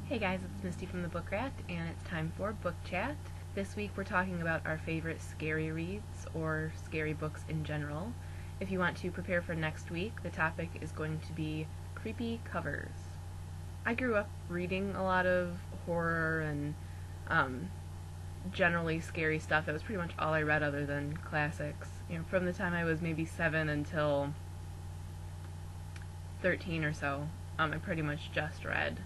Hey guys, it's Misty from the Book Rat, and it's time for Book Chat. This week we're talking about our favorite scary reads, or scary books in general. If you want to prepare for next week, the topic is going to be creepy covers. I grew up reading a lot of horror and generally scary stuff. That was pretty much all I read other than classics. From the time I was maybe 7 until 13 or so, I pretty much just read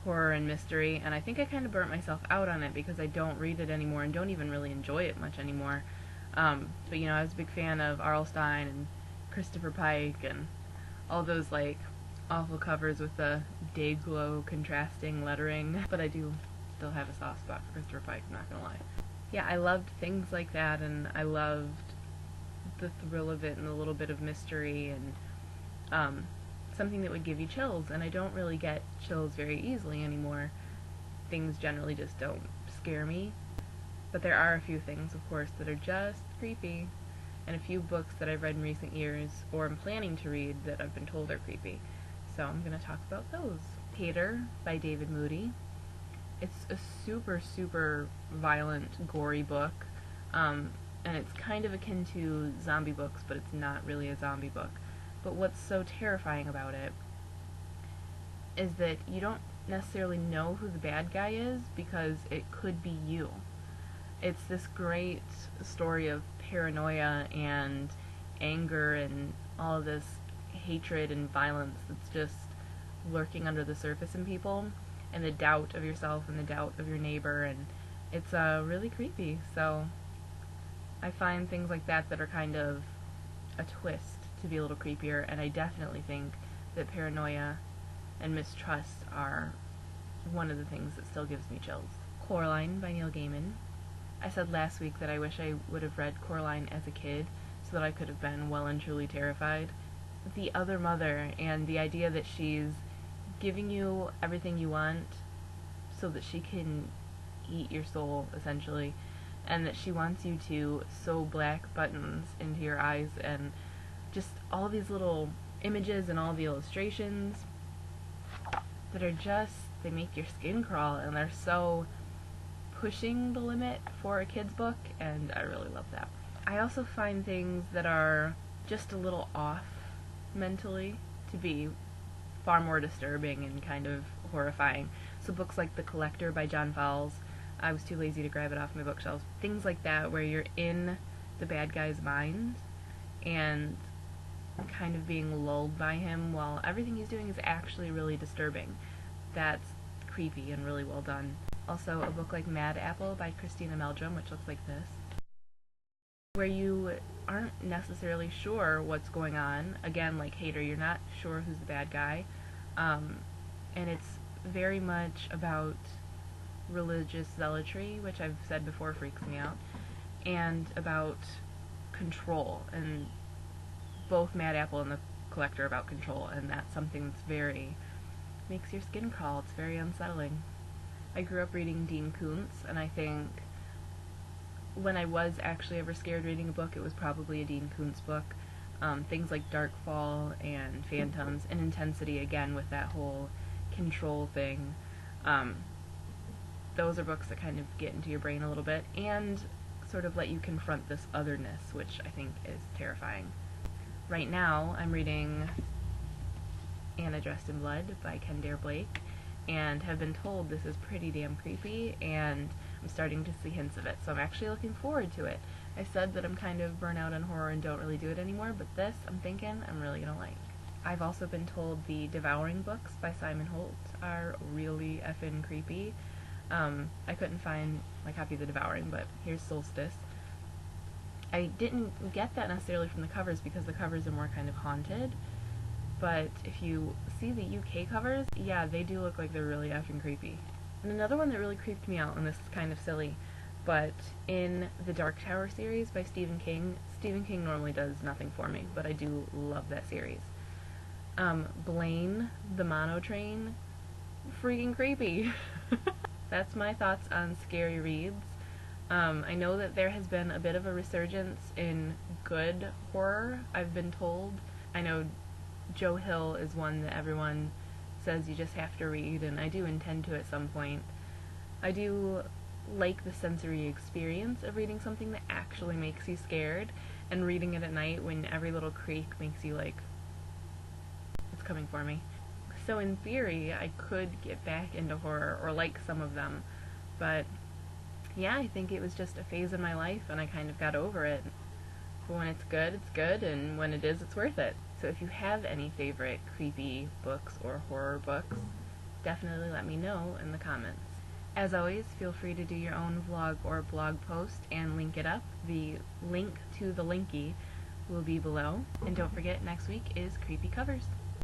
horror and mystery, and I think I kind of burnt myself out on it because I don't read it anymore and don't even really enjoy it much anymore. But I was a big fan of R.L. Stine and Christopher Pike and all those awful covers with the day glow contrasting lettering. But I do still have a soft spot for Christopher Pike, I'm not gonna lie. Yeah, I loved things like that, and I loved the thrill of it and a little bit of mystery and something that would give you chills, and I don't really get chills very easily anymore. Things generally just don't scare me, but there are a few things, of course, that are just creepy, and a few books that I've read in recent years, or am planning to read, that I've been told are creepy. So I'm going to talk about those. Hater by David Moody. It's a super, super violent, gory book, and it's kind of akin to zombie books, but it's not really a zombie book. But what's so terrifying about it is that you don't necessarily know who the bad guy is because it could be you. It's this great story of paranoia and anger and all of this hatred and violence that's just lurking under the surface in people, and the doubt of yourself and the doubt of your neighbor, and it's really creepy. So I find things like that are kind of a twist to be a little creepier, and I definitely think that paranoia and mistrust are one of the things that still gives me chills. Coraline by Neil Gaiman. I said last week that I wish I would have read Coraline as a kid so that I could have been well and truly terrified. The other mother, and the idea that she's giving you everything you want so that she can eat your soul, essentially, and that she wants you to sew black buttons into your eyes, and just all these little images and all the illustrations that are just, they make your skin crawl, and they're so pushing the limit for a kid's book, and I really love that. I also find things that are just a little off mentally to be far more disturbing and kind of horrifying. So books like The Collector by John Fowles, I was too lazy to grab it off my bookshelves. Things like that where you're in the bad guy's mind and kind of being lulled by him while everything he's doing is actually really disturbing. That's creepy and really well done. Also, a book like Mad Apple by Christina Meldrum, which looks like this, where you aren't necessarily sure what's going on. Again, like Hater, you're not sure who's the bad guy, and it's very much about religious zealotry, which I've said before freaks me out, and about control, and both Mad Apple and The Collector are about control, and that's something that's makes your skin crawl. It's very unsettling. I grew up reading Dean Koontz, and I think when I was actually ever scared reading a book, it was probably a Dean Koontz book. Things like Darkfall and Phantoms, and Intensity, again, with that whole control thing. Those are books that kind of get into your brain a little bit, and sort of let you confront this otherness, which I think is terrifying. Right now, I'm reading Anna Dressed in Blood by Ken Dare Blake, and have been told this is pretty damn creepy, and I'm starting to see hints of it, so I'm actually looking forward to it. I said that I'm kind of burnt out on horror and don't really do it anymore, but this, I'm thinking I'm really gonna like. I've also been told the Devouring books by Simon Holt are really effing creepy. I couldn't find my copy of The Devouring, but here's Solstice. I didn't get that necessarily from the covers because the covers are more kind of haunted, but if you see the UK covers, yeah, they do look like they're really effing creepy. And another one that really creeped me out, and this is kind of silly, but in the Dark Tower series by Stephen King normally does nothing for me, but I do love that series. Blaine, the Mono Train, freaking creepy. That's my thoughts on scary reads. I know that there has been a bit of a resurgence in good horror, I've been told. I know Joe Hill is one that everyone says you just have to read, and I do intend to at some point. I do like the sensory experience of reading something that actually makes you scared, and reading it at night when every little creak makes you like, it's coming for me. So in theory, I could get back into horror, or like some of them, but yeah, I think it was just a phase in my life, and I kind of got over it. But when it's good, and when it is, it's worth it. So if you have any favorite creepy books or horror books, definitely let me know in the comments. As always, feel free to do your own vlog or blog post and link it up. The link to the linky will be below. And don't forget, next week is Creepy Covers.